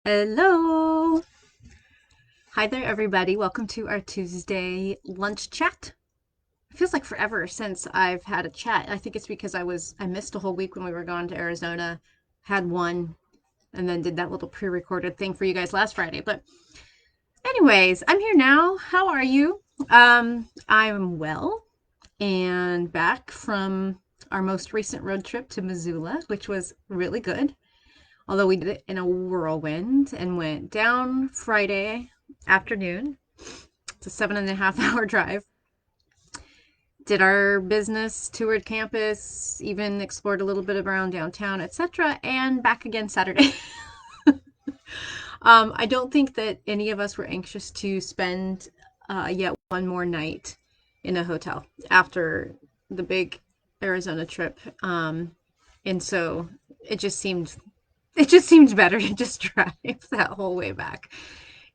Hello. Hi there, everybody. Welcome to our Tuesday lunch chat. It feels like forever since I've had a chat. I think it's because I missed a whole week when we were gone to Arizona, had one, and then did that little pre-recorded thing for you guys last Friday. But anyways, I'm here now. How are you? I'm well and back from our most recent road trip to Missoula, which was really good. Although we did it in a whirlwind and went down Friday afternoon. It's a 7.5 hour drive. Did our business, toured campus, even explored a little bit around downtown, etc., and back again Saturday. I don't think that any of us were anxious to spend yet one more night in a hotel after the big Arizona trip. And so it just seemed it just seemed better to just drive that whole way back.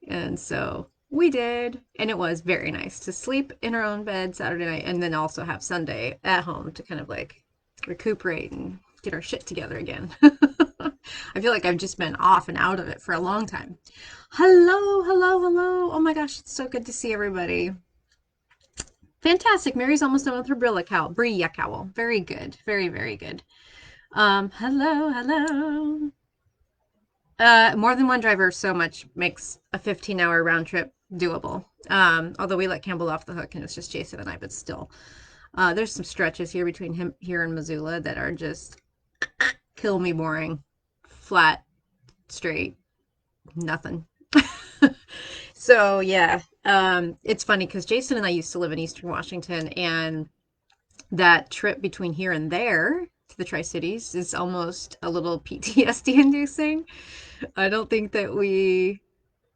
And so we did, and it was very nice to sleep in our own bed Saturday night and then also have Sunday at home to kind of like recuperate and get our shit together again. I feel like I've just been off and out of it for a long time. Hello, hello, hello. Oh my gosh, it's so good to see everybody. Fantastic. Mary's almost done with her Bria cowl. Very good. Very, very good. Hello, hello. More than one driver so much makes a 15-hour round trip doable. Although we let Campbell off the hook and it's just Jason and I, but still. There's some stretches here between him here and Missoula that are just kill me boring. Flat, straight, nothing. So yeah, it's funny because Jason and I used to live in Eastern Washington, and that trip between here and there to the Tri Cities is almost a little PTSD inducing. I don't think that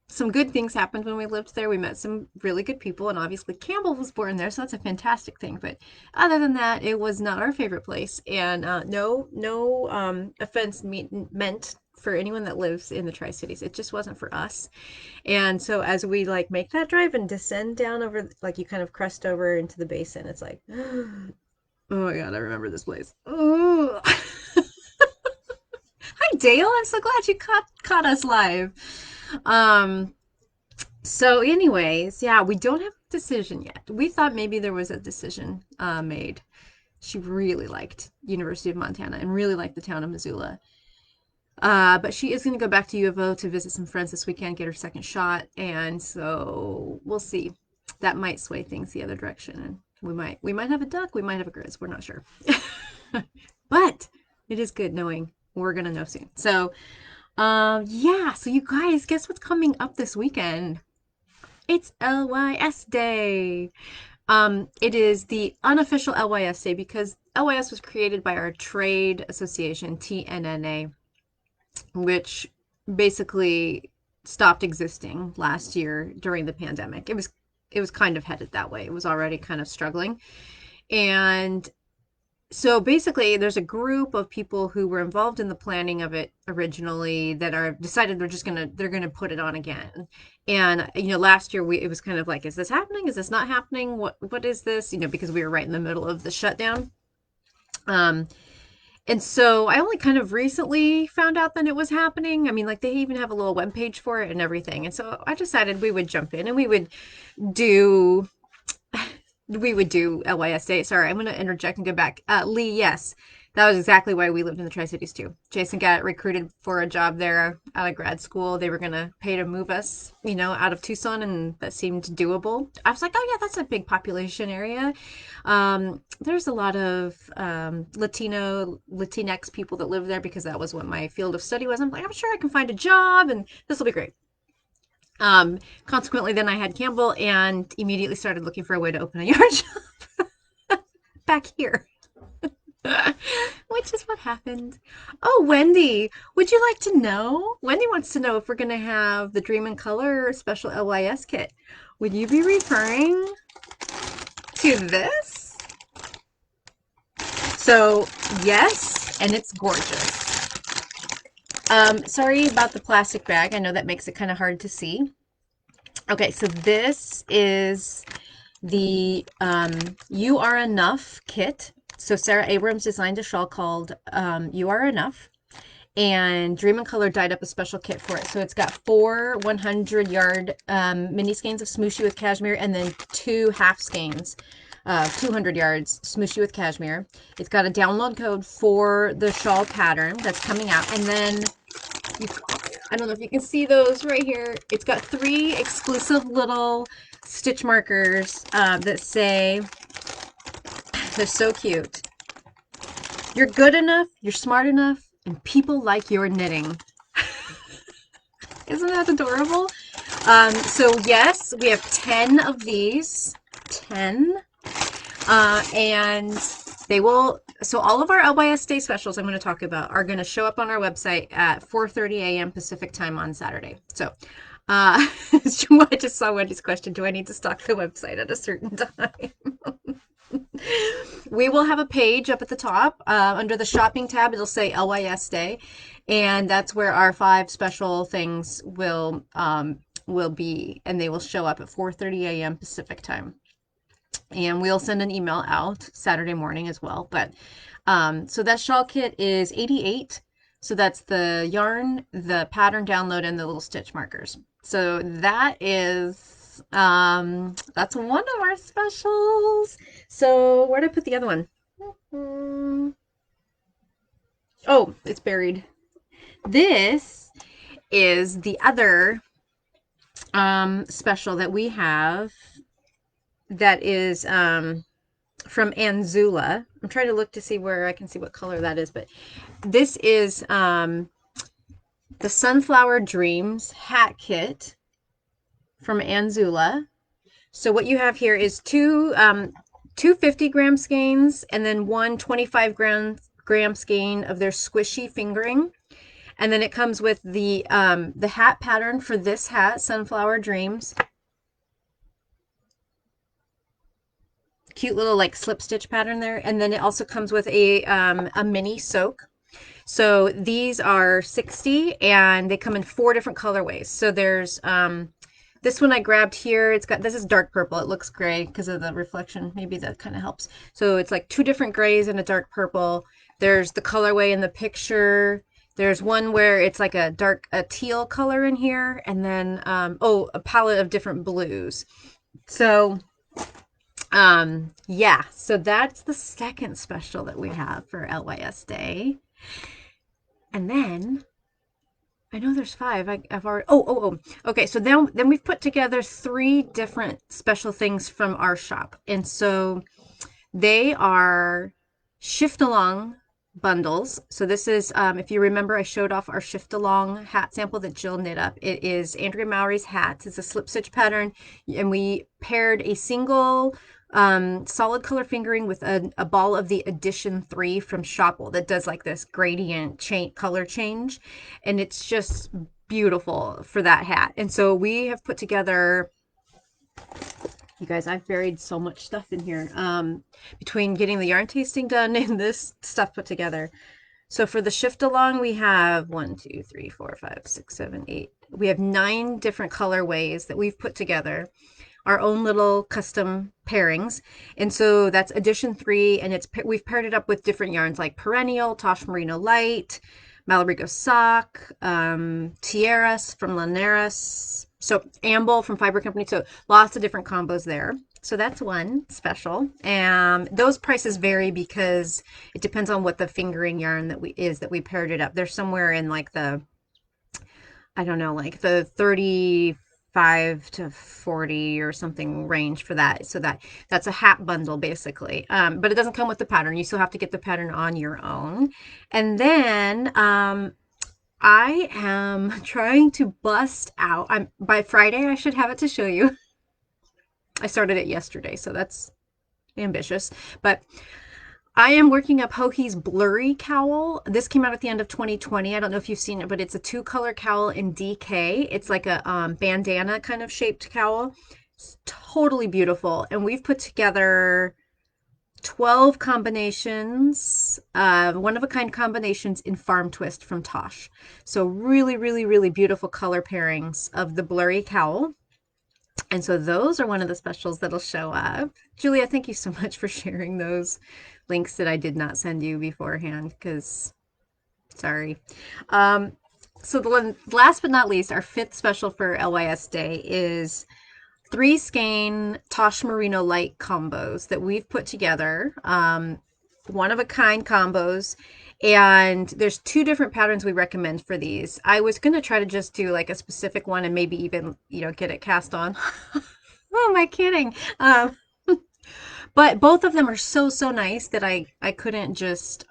some good things happened when we lived there. We met some really good people, and obviously Campbell was born there, so that's a fantastic thing. But other than that, it was not our favorite place, and no offense meant for anyone that lives in the Tri Cities. It just wasn't for us. And so as we like make that drive and descend down over, like you kind of crest over into the basin, it's like, oh my God, I remember this place. Oh. Hi Dale, I'm so glad you caught us live. Um, so anyways, yeah, we don't have a decision yet. We thought maybe there was a decision made. She really liked University of Montana and really liked the town of Missoula. But she is going to go back to U of O to visit some friends this weekend, get her second shot, and so we'll see. That might sway things the other direction, and we might have a duck, we might have a grizz, we're not sure. But it is good knowing we're gonna know soon. So, yeah. So you guys, guess what's coming up this weekend? It's LYS Day. It is the unofficial LYS Day because LYS was created by our trade association, TNNA, which basically stopped existing last year during the pandemic. It was kind of headed that way. It was already kind of struggling. And so basically there's a group of people who were involved in the planning of it originally that are decided they're gonna put it on again. And last year it was kind of like, is this happening, is this not happening, what is this, because we were right in the middle of the shutdown. um and so I only kind of recently found out that it was happening. I mean, like, they even have a little web page for it and everything. And so I decided we would jump in and do we would do LYSA. Sorry, I'm going to interject and go back. Lee, yes, that was exactly why we lived in the Tri Cities too. Jason got recruited for a job there out of grad school. They were going to pay to move us, out of Tucson, and that seemed doable. I was like, oh yeah, that's a big population area. There's a lot of Latinx people that live there because that was what my field of study was. I'm like, I'm sure I can find a job, and this will be great. Consequently, then I had Campbell and immediately started looking for a way to open a yard shop back here, which is what happened. Oh, Wendy, would you like to know? Wendy wants to know if we're going to have the Dream in Color special LYS kit. Would you be referring to this? So, yes, and it's gorgeous. Sorry about the plastic bag. I know that makes it kind of hard to see. Okay, so this is the You Are Enough kit. So Sarah Abrams designed a shawl called You Are Enough. and Dream and Color dyed up a special kit for it. So it's got 4 100-yard mini skeins of Smooshy with Cashmere, and then 2 half skeins of 200 yards Smooshy with Cashmere. It's got a download code for the shawl pattern that's coming out, and then you, I don't know if you can see those right here. It's got 3 exclusive little stitch markers that say, they're so cute. You're good enough, you're smart enough, and people like your knitting. Isn't that adorable? So yes, we have 10 of these. 10. And they will, so all of our LYS Day specials I'm going to talk about are going to show up on our website at 4:30 a.m. Pacific time on Saturday. So I just saw Wendy's question, do I need to stock the website at a certain time? We will have a page up at the top under the shopping tab. It'll say LYS Day, and that's where our 5 special things will be, and they will show up at 4:30 a.m. Pacific time. And we'll send an email out Saturday morning as well. But so that shawl kit is 88. So that's the yarn, the pattern download, and the little stitch markers. So that is that's one of our specials. So where did I put the other one? Oh, it's buried. This is the other special that we have that is from Anzula. I'm trying to look to see where I can see what color that is, but this is the Sunflower Dreams hat kit from Anzula. So what you have here is two 50-gram skeins and then one 25-gram skein of their squishy fingering. And then it comes with the hat pattern for this hat, Sunflower Dreams. Cute little like slip stitch pattern there. And then it also comes with a mini soak. So these are 60 and they come in 4 different colorways. So there's this one I grabbed here. It's got, this is dark purple. It looks gray because of the reflection. Maybe that kind of helps. So it's like 2 different grays and a dark purple. There's the colorway in the picture. There's one where it's like a teal color in here. And then, a palette of different blues. So, yeah, so that's the second special that we have for LYS Day. And then I know there's 5. I've already. Okay. So then we've put together 3 different special things from our shop, and so they are shift along bundles. So this is, if you remember, I showed off our shift along hat sample that Jill knit up. It is Andrea Mowry's hat. It's a slip stitch pattern, and we paired a single solid color fingering with a ball of the edition 3 from Shopple that does like this gradient color change, and it's just beautiful for that hat. And so we have put together, you guys, I've buried so much stuff in here between getting the yarn tasting done and this stuff put together. So for the shift along, we have 1, 2, 3, 4, 5, 6, 7, 8. We have 9 different colorways that we've put together, our own little custom pairings. And so that's edition 3, and we've paired it up with different yarns like Perennial, Tosh Merino Light, Malarico Sock, Tierras from Linares, so Amble from Fiber Company. So lots of different combos there. So that's one special. And those prices vary because it depends on what the fingering yarn that we paired it up. They're somewhere in like the, I don't know, like the 35 to 40 or something range for that. So that's a hat bundle basically. But it doesn't come with the pattern. You still have to get the pattern on your own. And then I am trying to bust out. By Friday I should have it to show you. I started it yesterday, so that's ambitious. But I am working up Hokie's Blurry Cowl. This came out at the end of 2020. I don't know if you've seen it, but it's a 2-color cowl in DK. It's like a bandana kind of shaped cowl. It's totally beautiful. And we've put together 12 combinations, one-of-a-kind combinations in Farm Twist from Tosh. So really, really, really beautiful color pairings of the Blurry Cowl. And so those are one of the specials that'll show up. Julia, thank you so much for sharing those links that I did not send you beforehand, because Sorry. Um, so last but not least, our fifth special for LYS Day is three skein Tosh Merino light combos that we've put together. One of a kind combos. And there's two different patterns we recommend for these. I was going to try to just do like a specific one and maybe even, get it cast on. Who am I kidding? But both of them are so, so nice that I couldn't just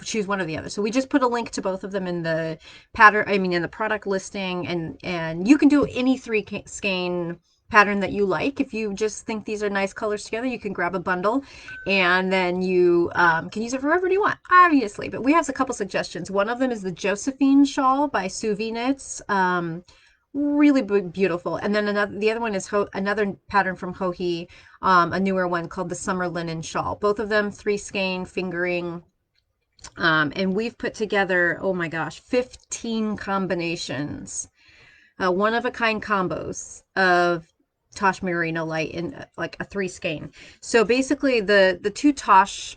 choose one or the other. So we just put a link to both of them in the pattern, I mean, in the product listing. And you can do any three skein pattern that you like. If you just think these are nice colors together, you can grab a bundle and then you can use it for whatever you want, obviously. But we have a couple suggestions. One of them is the Josephine Shawl by Suvi Knits. Really beautiful. And then the other one is another pattern from Hokie, a newer one called the Summer Linen Shawl. Both of them three skein fingering. And we've put together, oh my gosh, 15 combinations, one of a kind combos of Tosh Merino light in like a three skein. So basically the two Tosh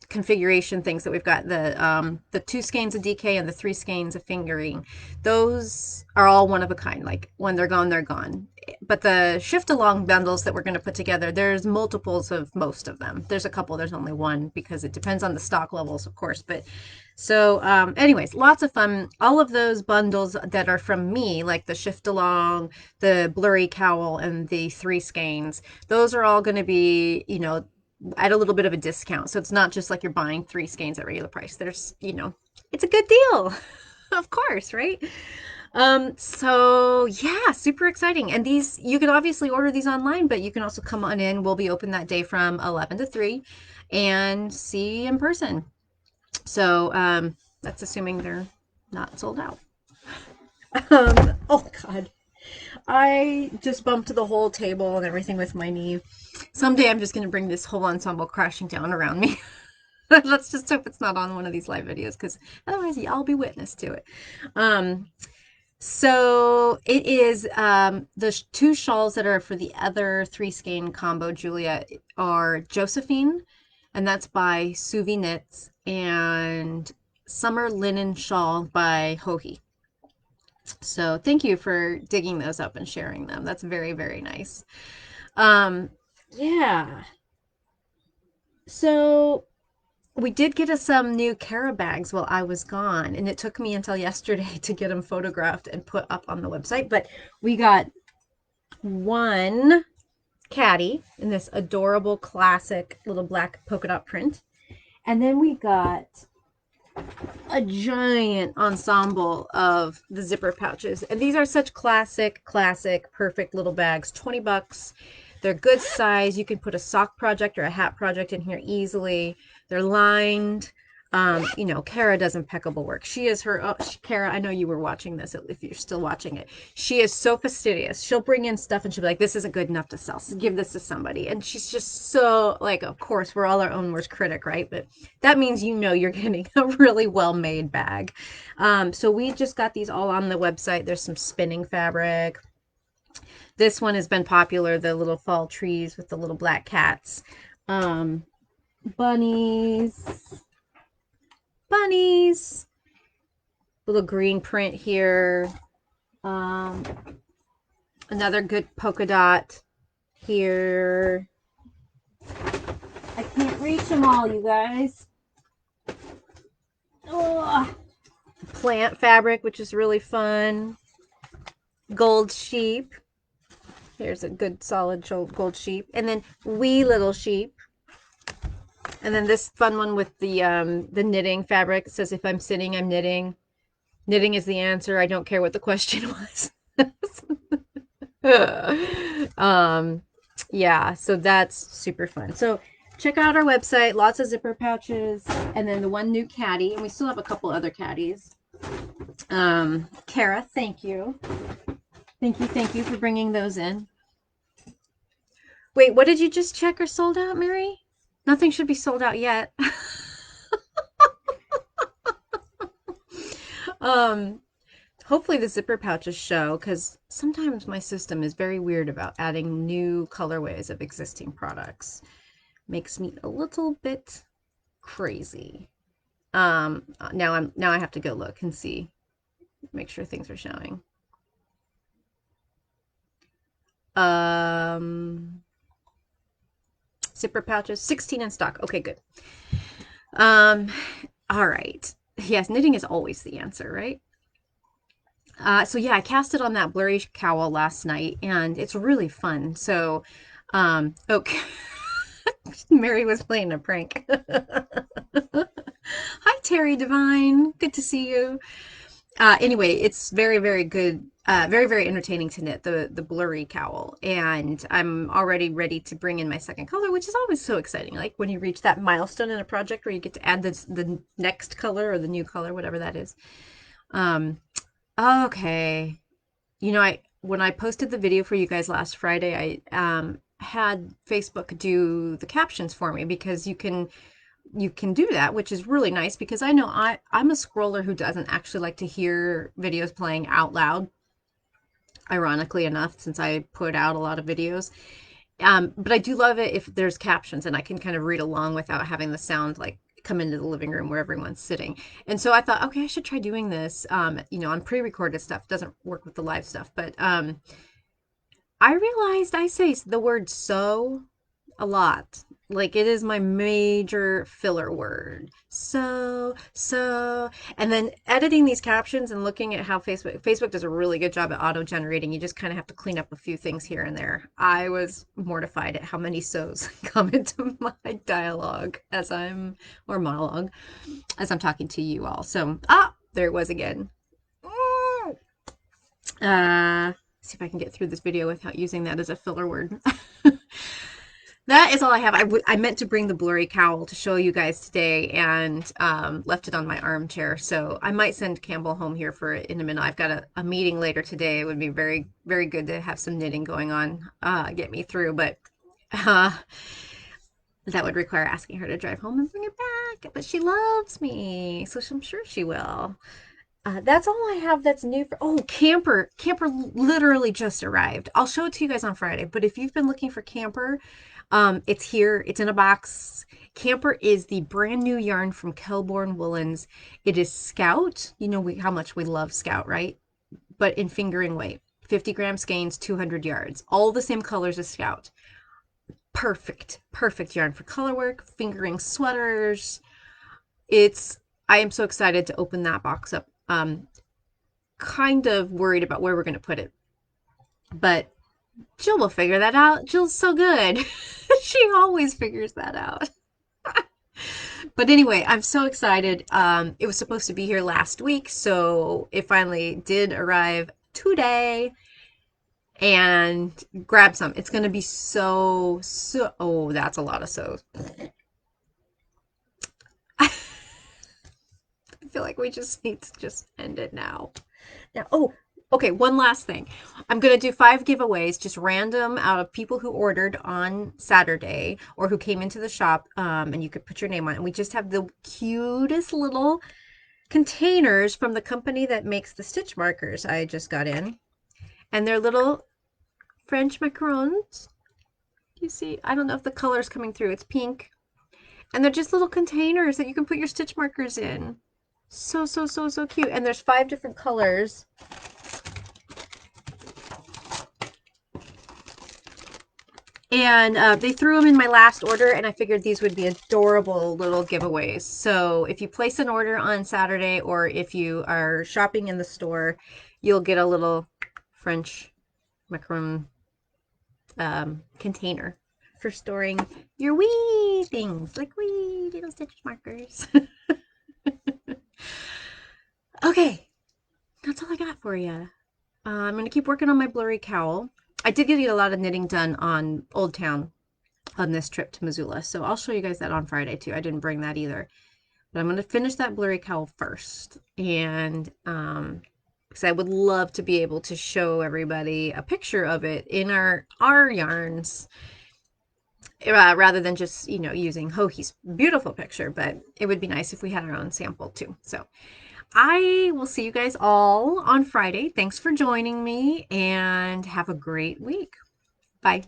configuration things that we've got, the two skeins of DK and the three skeins of fingering, those are all one of a kind. Like when they're gone, they're gone. But the shift along bundles that we're going to put together, there's multiples of most of them. There's a couple, there's only one because it depends on the stock levels, of course. But so anyways, lots of fun. All of those bundles that are from me, like the shift along, the blurry cowl, and the three skeins, those are all going to be, at a little bit of a discount. So it's not just like you're buying three skeins at regular price. There's, it's a good deal. Of course, right? So yeah, super exciting. And these, you can obviously order these online, but you can also come on in. We'll be open that day from 11 to 3 and see in person. So that's assuming they're not sold out. Oh God. I just bumped the whole table and everything with my knee. Someday I'm just going to bring this whole ensemble crashing down around me. Let's just hope it's not on one of these live videos because otherwise y'all be witness to it. Um, so it is the two shawls that are for the other three skein combo, Julia, are Josephine, and that's by Suvi Knits, and Summer Linen Shawl by Hokie. So thank you for digging those up and sharing them. That's very, very nice. Um, yeah. So we did get us some new Cara Bags while I was gone, and it took me until yesterday to get them photographed and put up on the website. But we got one caddy in this adorable classic little black polka dot print. And then we got a giant ensemble of the zipper pouches. And these are such classic, perfect little bags. 20 bucks. They're good size. You can put a sock project or a hat project in here easily. They're lined. Cara does impeccable work. She is Cara, I know you were watching this, if you're still watching it. She is so fastidious. She'll bring in stuff and she'll be like, this isn't good enough to sell. So give this to somebody. And she's just so, like, of course, we're all our own worst critic, right? But that means you're getting a really well-made bag. So we just got these all on the website. There's some spinning fabric. This one has been popular, the little fall trees with the little black cats. Bunnies. Little green print here. Another good polka dot here. I can't reach them all, you guys. Oh, plant fabric, which is really fun. Gold sheep. Here's a good solid gold sheep. And then wee little sheep. And then this fun one with the knitting fabric. It says, if I'm sitting, I'm knitting. Knitting is the answer. I don't care what the question was. Yeah, so that's super fun. So check out our website. Lots of zipper pouches. And then the one new caddy. And we still have a couple other caddies. Cara, thank you. Thank you for bringing those in. Wait, what did you just check are sold out, Mary? Nothing should be sold out yet. Hopefully the zipper pouches show, because sometimes my system is very weird about adding new colorways of existing products. Makes me a little bit crazy. Now I have to go look and see, make sure things are showing. Um, Zipper pouches, 16 in stock. Okay, good. Um, all right. Yes, knitting is always the answer, right? So yeah, I cast it on that Blurry cowl last night, and it's really fun. So, okay. Mary was playing a prank. Hi, Terry Divine. Good to see you. Anyway, it's very, very good. Very, very entertaining to knit the blurry cowl, and I'm already ready to bring in my second color, which is always so exciting. Like when you reach that milestone in a project where you get to add the next color or the new color, whatever that is. Um, okay, I when I posted the video for you guys last Friday, I had Facebook do the captions for me because you can do that, which is really nice because I know I'm a scroller who doesn't actually like to hear videos playing out loud, ironically enough, since I put out a lot of videos. But I do love it if there's captions and I can kind of read along without having the sound like come into the living room where everyone's sitting. And so I thought, okay, I should try doing this. On pre-recorded stuff doesn't work with the live stuff, but I realized I say the word so a lot. Like it is my major filler word. So, and then editing these captions and looking at how Facebook does a really good job at auto generating. You just kind of have to clean up a few things here and there. I was mortified at how many so's come into my dialogue or monologue as I'm talking to you all. So, there it was again. See if I can get through this video without using that as a filler word. That is all I have. I meant to bring the blurry cowl to show you guys today and left it on my armchair. So I might send Campbell home here for it in a minute. I've got a meeting later today. It would be very, very good to have some knitting going on, get me through. But uh, that would require asking her to drive home and bring it back. But she loves me, so I'm sure she will. That's all I have that's new for. Oh, Camper. Camper literally just arrived. I'll show it to you guys on Friday. But if you've been looking for Camper, it's here. It's in a box. Camper is the brand new yarn from Kelborn Woolens. It is Scout. You know how much we love Scout, right? But in fingering weight. 50-gram skeins, 200 yards. All the same colors as Scout. Perfect. Perfect yarn for color work, fingering sweaters. I am so excited to open that box up. Kind of worried about where we're going to put it, but Jill will figure that out. Jill's so good. She always figures that out. But anyway, I'm so excited. It was supposed to be here last week, so it finally did arrive today. And grab some. It's going to be so. Oh, that's a lot of sews. I feel like we just need to just end it now. Okay, one last thing. I'm going to do 5 giveaways, just random out of people who ordered on Saturday or who came into the shop, and you could put your name on it. And we just have the cutest little containers from the company that makes the stitch markers I just got in. And they're little French macarons. You see, I don't know if the color's coming through. It's pink. And they're just little containers that you can put your stitch markers in. So, so, so, so cute. And there's 5 different colors. And they threw them in my last order, and I figured these would be adorable little giveaways. So if you place an order on Saturday, or if you are shopping in the store, you'll get a little French macaron container for storing your wee things, like wee little stitch markers. Okay, that's all I got for you. I'm going to keep working on my blurry cowl. I did get a lot of knitting done on Old Town on this trip to Missoula, so I'll show you guys that on Friday too. I didn't bring that either, but I'm going to finish that blurry cowl first, and because I would love to be able to show everybody a picture of it in our yarns, rather than just using Hokie's beautiful picture. But it would be nice if we had our own sample too. So I will see you guys all on Friday. Thanks for joining me, and have a great week. Bye.